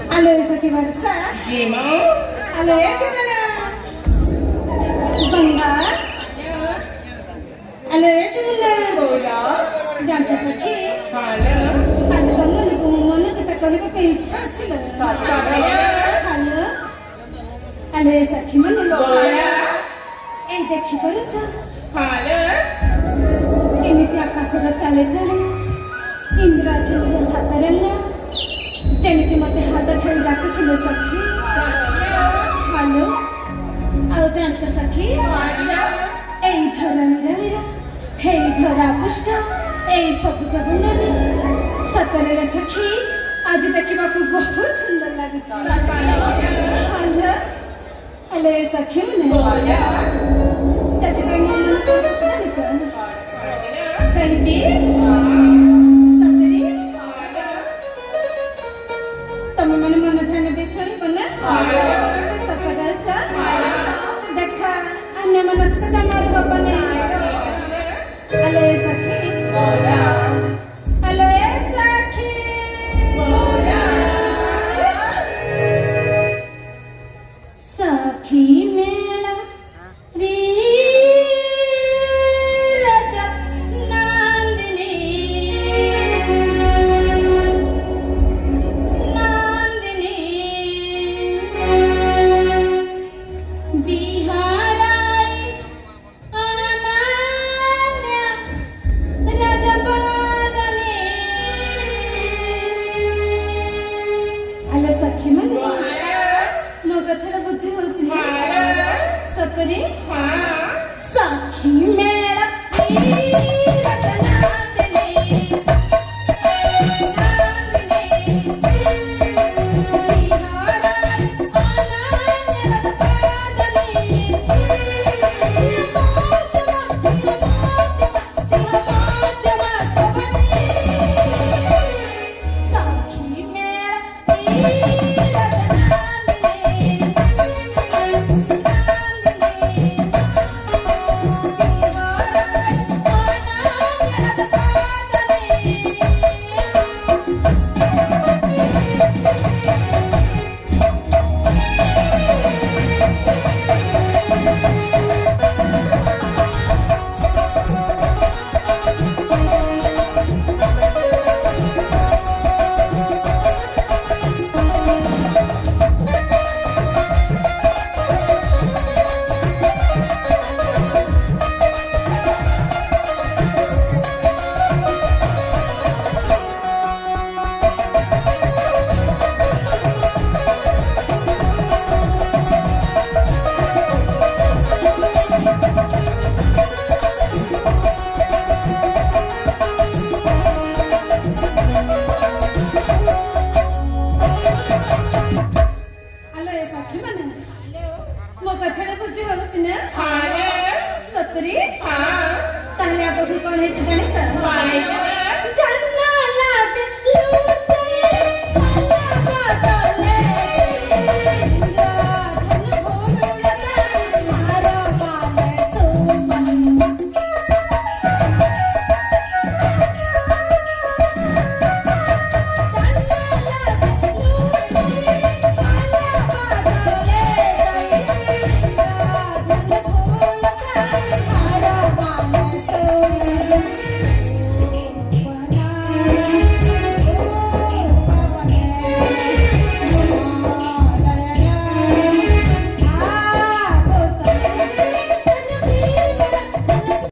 Halo Saki Barsa. Halo ya Cemana. Banggar. Halo ya Cemana. Jangan Saki. आज कम मन को मन kita कहीं पे इच्छा चला. Halo. Halo Saki mana lo? Yang देखी पड़े चा. Ini tiap kasar tale tale. Indra thil sataranya. ଯେମିତି ମତେ ହାତ ଠାରି ଡାକୁଥିଲେ ସଖୀ। ହାଲୋ ଆଉ ଜାଣିଛ ସଖୀ ଏଇ ଧରା ନିରାଳିର ହେଇ ଧରା ପୃଷ୍ଠ ଏଇ ସବୁଜ ବନରେ ସତରେ ସଖୀ ଆଜି ଦେଖିବାକୁ ବହୁତ ସୁନ୍ଦର ଲାଗୁଛି। ହାଲୋ ହେଲେ ସଖୀ ମାନେ ସେଥିପାଇଁ ମୋ ମନ ଜାଣିଛ କାହିଁକି तम मन मन ध्यान दे छड़ी बना सतगल छ देखा अन्य मनस्क जमार बने हेलो सखी हेलो सखी सखी मेला री सखी मने मो कथड़ा बुझी होची सतरे सखी मेरा मो कथड़ा बुझी होची ना सतरी ताहले आप को कोन है जानि छ